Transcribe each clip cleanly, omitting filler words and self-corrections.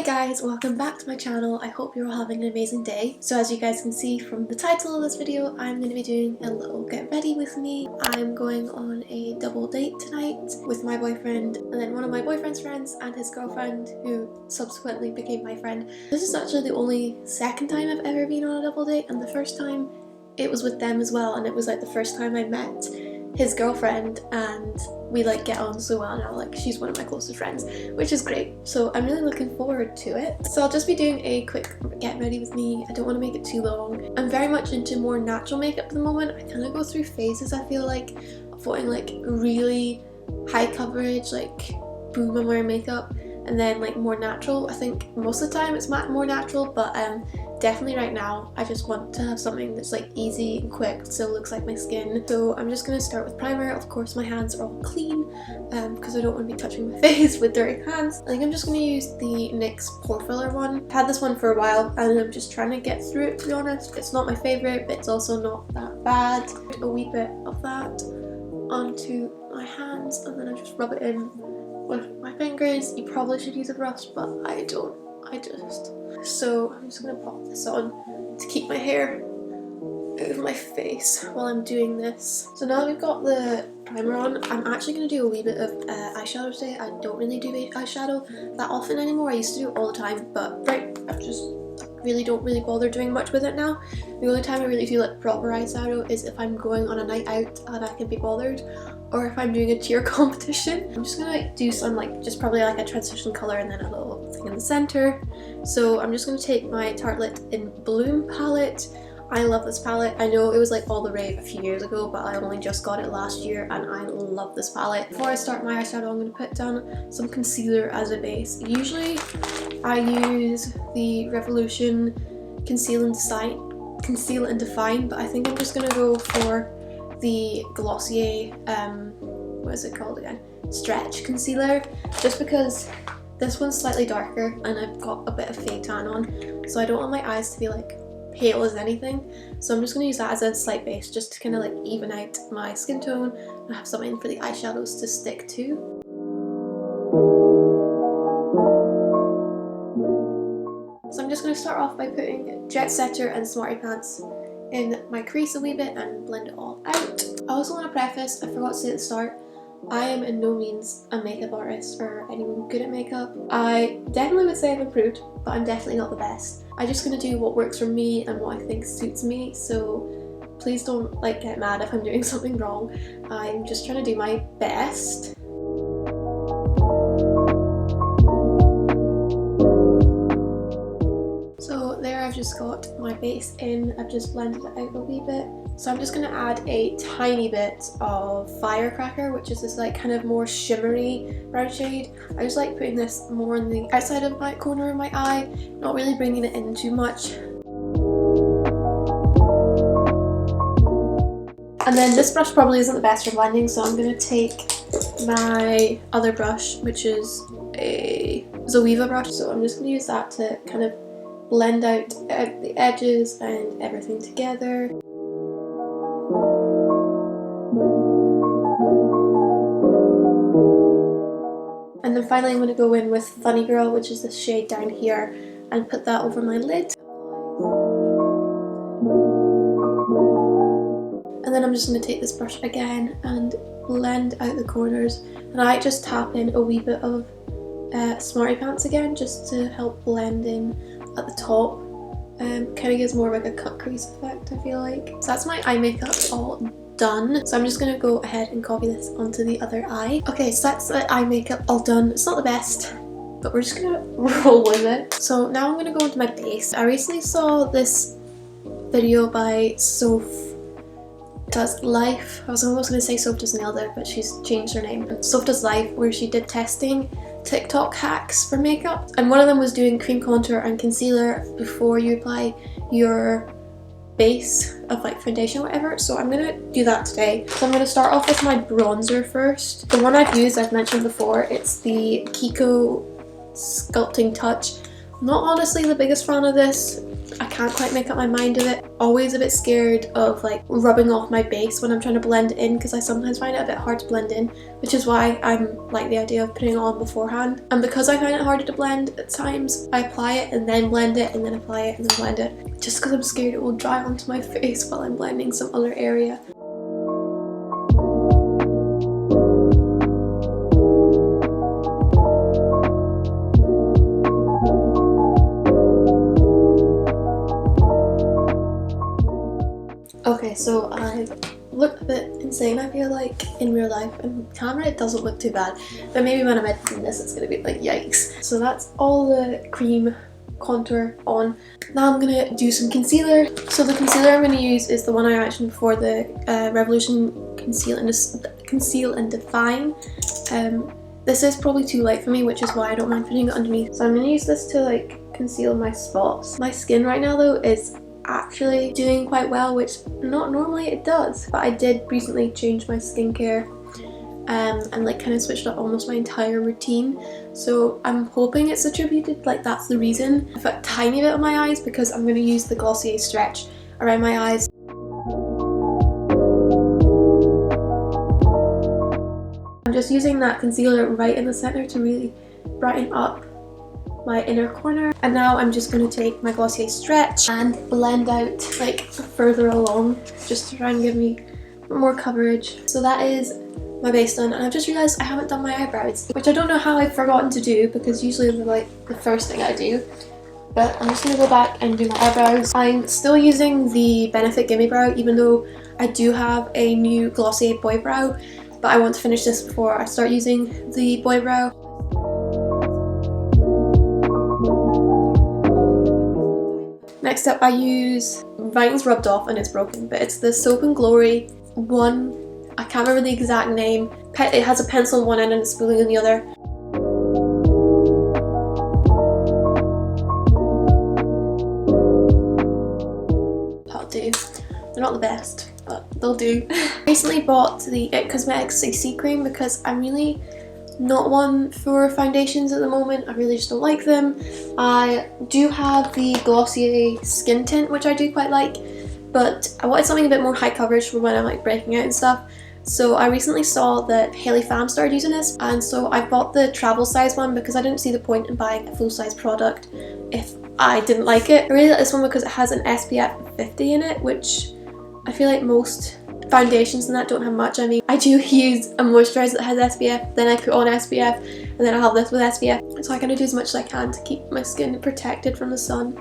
Hey guys, welcome back to my channel. I hope you're all having an amazing day. So as you guys can see from the title of this video, I'm going to be doing a little get ready with me. I'm going on a double date tonight with my boyfriend and then one of my boyfriend's friends and his girlfriend, who subsequently became my friend. This is actually the only second time I've ever been on a double date, and the first time it was with them as well, and it was like the first time I met his girlfriend and we like get on so well now. Like, she's one of my closest friends, which is great. So I'm really looking forward to it. So I'll just be doing a quick get ready with me. I don't want to make it too long. I'm very much into more natural makeup at the moment. I kind of go through phases, I feel like, of wanting like really high coverage, like boom, I'm wearing makeup, and then like more natural. I think most of the time it's more natural, but definitely right now I just want to have something that's like easy and quick, still looks like my skin. So I'm just going to start with primer. Of course my hands are all clean because I don't want to be touching my face with dirty hands. I think I'm just going to use the NYX pore filler one. I've had this one for a while and I'm just trying to get through it, to be honest. It's not my favourite, but it's also not that bad. A wee bit of that onto my hands and then I just rub it in with my fingers. You probably should use a brush, but I don't. So I'm just going to pop this on to keep my hair out of my face while I'm doing this. So now that we've got the primer on, I'm actually going to do a wee bit of eyeshadow today. I don't really do eyeshadow that often anymore. I used to do it all the time, but I don't really bother doing much with it now. The only time I really do like proper eyeshadow is if I'm going on a night out and I can be bothered, or if I'm doing a cheer competition. I'm just gonna like do some like just probably like a transition color and then a little thing in the center. So I'm just gonna take my Tartelette in Bloom palette. I love this palette. I know it was like all the rave a few years ago, but I only just got it last year and I love this palette. Before I start my eyeshadow, I'm going to put down some concealer as a base. Usually I use the Revolution Conceal and Define, but I think I'm just going to go for the Glossier, what is it called again? Stretch Concealer, just because this one's slightly darker and I've got a bit of fake tan on, so I don't want my eyes to be like pale as anything. So I'm just going to use that as a slight base just to kind of like even out my skin tone and have something for the eyeshadows to stick to. So I'm just going to start off by putting Jet Setter and Smarty Pants in my crease a wee bit and blend it all out. I also want to preface, I forgot to say at the start, I am in no means a makeup artist or anyone good at makeup. I definitely would say I've improved, but I'm definitely not the best. I'm just going to do what works for me and what I think suits me, so please don't like get mad if I'm doing something wrong. I'm just trying to do my best. So there, I've just got my base in, I've just blended it out a wee bit. So I'm just going to add a tiny bit of Firecracker, which is this like kind of more shimmery brown shade. I just like putting this more on the outside of my corner of my eye, not really bringing it in too much. And then this brush probably isn't the best for blending, so I'm going to take my other brush, which is a Zoeva brush. So I'm just going to use that to kind of blend out the edges and everything together. And then finally I'm going to go in with Funny Girl, which is this shade down here, and put that over my lid. And then I'm just going to take this brush again and blend out the corners. And I just tap in a wee bit of Smarty Pants again, just to help blend in at the top. Kind of gives more like a cut crease effect, I feel like. So that's my eye makeup all done. So I'm just going to go ahead and copy this onto the other eye. Okay, so that's the eye makeup all done. It's not the best, but we're just going to roll with it. So now I'm going to go into my base. I recently saw this video by Soph Does Life. I was almost going to say Soph Does Nailed It, but she's changed her name. Soph Does Life, where she did testing TikTok hacks for makeup, and one of them was doing cream contour and concealer before you apply your base of like foundation or whatever. So I'm gonna do that today. So I'm gonna start off with my bronzer first. The one I've used, I've mentioned before, it's the Kiko Sculpting Touch. I'm not honestly the biggest fan of this. I can't quite make up my mind of it. Always a bit scared of like rubbing off my base when I'm trying to blend it in, because I sometimes find it a bit hard to blend in, which is why I'm like the idea of putting it on beforehand. And because I find it harder to blend at times, I apply it and then blend it and then apply it and then blend it, just because I'm scared it will dry onto my face while I'm blending some other area. Okay, so I look a bit insane, I feel like, in real life. In camera it doesn't look too bad, but maybe when I'm editing this it's gonna be like yikes. So that's all the cream contour on. Now I'm gonna do some concealer. So the concealer I'm gonna use is the one I mentioned before, the Revolution Conceal and Define. This is probably too light for me, which is why I don't mind putting it underneath. So I'm gonna use this to like conceal my spots. My skin right now though is actually doing quite well, which not normally it does, but I did recently change my skincare and like kind of switched up almost my entire routine, so I'm hoping it's attributed, like that's the reason. I've got a tiny bit on my eyes because I'm going to use the Glossier stretch around my eyes. I'm just using that concealer right in the center to really brighten up my inner corner, and now I'm just going to take my Glossier stretch and blend out like further along, just to try and give me more coverage. So that is my base done, and I've just realised I haven't done my eyebrows, which I don't know how I've forgotten to do, because usually they're like the first thing I do. But I'm just going to go back and do my eyebrows. I'm still using the Benefit Gimme Brow, even though I do have a new Glossier Boy Brow, but I want to finish this before I start using the Boy Brow. Next up I use, mine's rubbed off and it's broken, but it's the Soap and Glory one. I can't remember the exact name. It has a pencil on one end and a spoolie on the other. That'll do. They're not the best, but they'll do. I recently bought the It Cosmetics CC cream because I'm really not one for foundations at the moment. I really just don't like them. I do have the Glossier Skin Tint, which I do quite like, but I wanted something a bit more high coverage for when I'm like breaking out and stuff. So I recently saw that Hailey Pham started using this, and so I bought the travel size one because I didn't see the point in buying a full size product if I didn't like it. I really like this one because it has an SPF 50 in it, which I feel like most foundations and that don't have much. I mean, I do use a moisturiser that has SPF, then I put on SPF, and then I have this with SPF. So I kind of do as much as I can to keep my skin protected from the sun.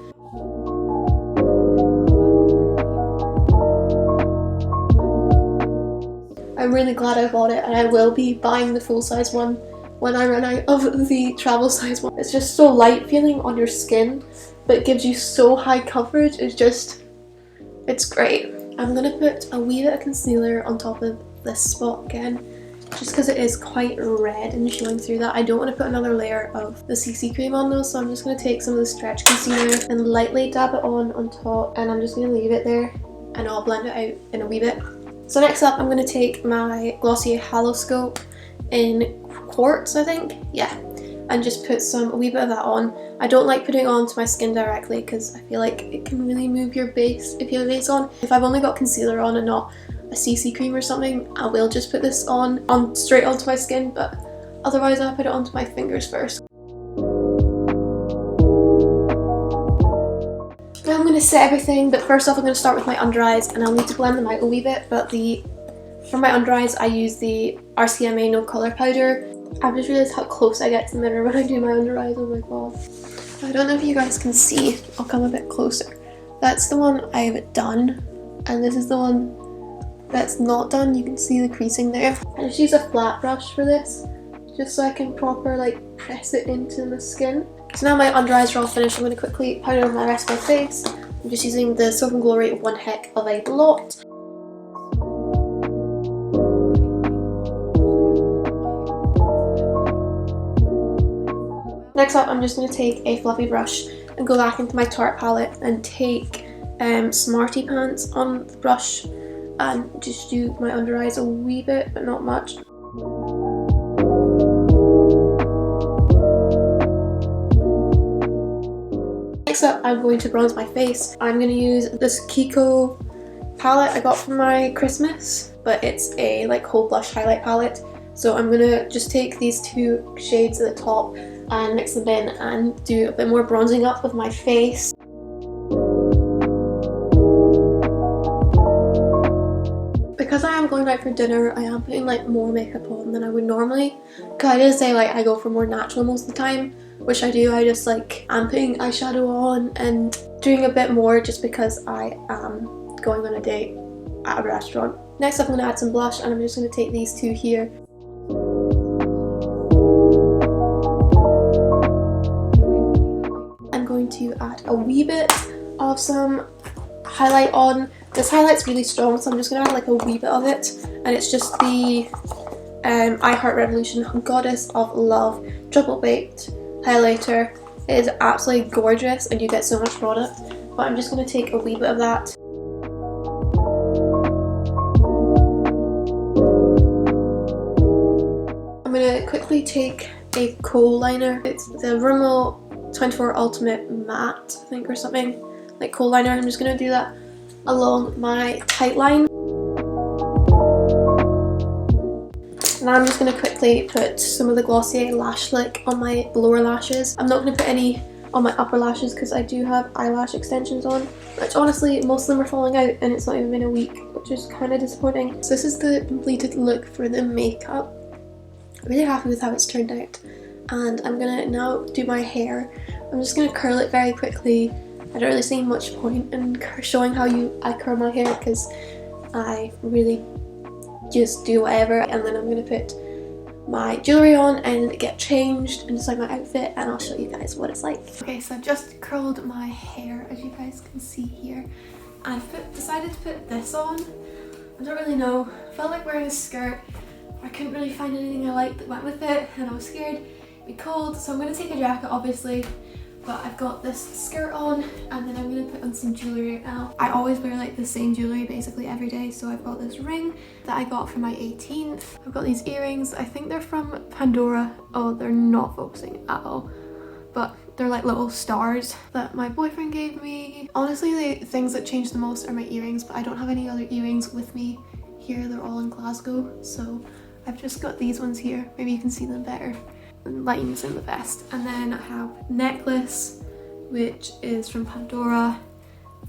I'm really glad I bought it, and I will be buying the full size one when I run out of the travel size one. It's just so light feeling on your skin, but it gives you so high coverage. It's great. I'm going to put a wee bit of concealer on top of this spot again, just because it is quite red and showing through that. I don't want to put another layer of the CC cream on though, so I'm just going to take some of the stretch concealer and lightly dab it on top, and I'm just going to leave it there and I'll blend it out in a wee bit. So next up I'm going to take my Glossier Halo Scope in Quartz, I think, yeah, and just put a wee bit of that on. I don't like putting it onto my skin directly because I feel like it can really move your base if you have a base on. If I've only got concealer on and not a CC cream or something, I will just put this on straight onto my skin, but otherwise I'll put it onto my fingers first. Now I'm going to set everything, but first off I'm going to start with my under eyes, and I'll need to blend them out a wee bit, but for my under eyes I use the RCMA No Colour Powder. I've just realised how close I get to the mirror when I do my under eyes, oh my god. I don't know if you guys can see, I'll come a bit closer. That's the one I've done, and this is the one that's not done. You can see the creasing there. I just use a flat brush for this, just so I can proper like press it into the skin. So now my under eyes are all finished, I'm going to quickly powder on the rest of my face. I'm just using the Soap and Glory One Heck of a Lot. Next up I'm just going to take a fluffy brush and go back into my Tarte palette and take Smarty Pants on the brush and just do my under eyes a wee bit, but not much. Next up I'm going to bronze my face. I'm going to use this Kiko palette I got for my Christmas, but it's a like whole blush highlight palette. So I'm going to just take these two shades at the top and mix them in and do a bit more bronzing up of my face. Because I am going out for dinner, I am putting like more makeup on than I would normally. Because I did say like I go for more natural most of the time, which I do. I just like am putting eyeshadow on and doing a bit more just because I am going on a date at a restaurant. Next up I'm going to add some blush, and I'm just going to take these two here. I'm going to add a wee bit of some highlight on. This highlight's really strong, so I'm just going to add like a wee bit of it, and it's just the I Heart Revolution Goddess of Love Triple Baked highlighter. It is absolutely gorgeous and you get so much product, but I'm just going to take a wee bit of that. I'm going to quickly take a kohl liner. It's the Rimmel 24 Ultimate Matte, I think, or something, like kohl liner. I'm just going to do that along my tight line. Now I'm just going to quickly put some of the Glossier Lash Lick on my lower lashes. I'm not going to put any on my upper lashes because I do have eyelash extensions on, which honestly most of them are falling out and it's not even been a week, which is kind of disappointing. So this is the completed look for the makeup. I'm really happy with how it's turned out, and I'm going to now do my hair. I'm just going to curl it very quickly. I don't really see much point in showing how I curl my hair because I really just do whatever, and then I'm going to put my jewellery on and get changed and decide my outfit, and I'll show you guys what it's like. Okay, so I've just curled my hair, as you guys can see here. I've decided to put this on. I don't really know, I felt like wearing a skirt. I couldn't really find anything I liked that went with it, and I was scared it'd be cold, so I'm going to take a jacket obviously. But I've got this skirt on, and then I'm going to put on some jewellery right now. I always wear like the same jewellery basically every day, so I've got this ring that I got for my 18th. I've got these earrings, I think they're from Pandora. Oh, they're not focusing at all. But they're like little stars that my boyfriend gave me. Honestly, the things that change the most are my earrings, but I don't have any other earrings with me here. They're all in Glasgow, so I've just got these ones here. Maybe you can see them better. Lines in the vest, and then I have a necklace which is from Pandora,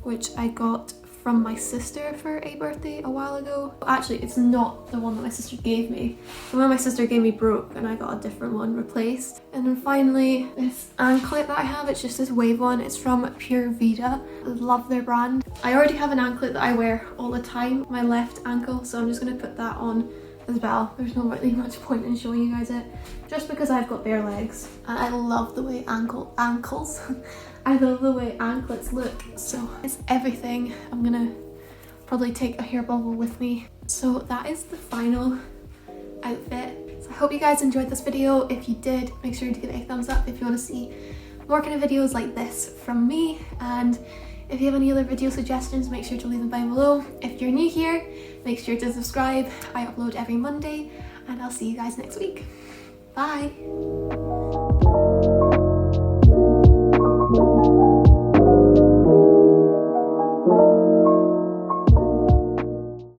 which I got from my sister for a birthday a while ago. Actually, it's not the one that my sister gave me. The one my sister gave me broke and I got a different one replaced. And then finally this anklet that I have, it's just this wave one. It's from Pure Vita. I love their brand. I already have an anklet that I wear all the time, my left ankle, so I'm just going to put that on as well. There's not really much point in showing you guys it, just because I've got bare legs and I love the way ankles I love the way anklets look. So it's everything. I'm gonna probably take a hair bubble with me. So that is the final outfit. So I hope you guys enjoyed this video. If you did, make sure to give it a thumbs up if you want to see more kind of videos like this from me, and if you have any other video suggestions, make sure to leave them down below. If you're new here, make sure to subscribe. I upload every Monday, and I'll see you guys next week. Bye!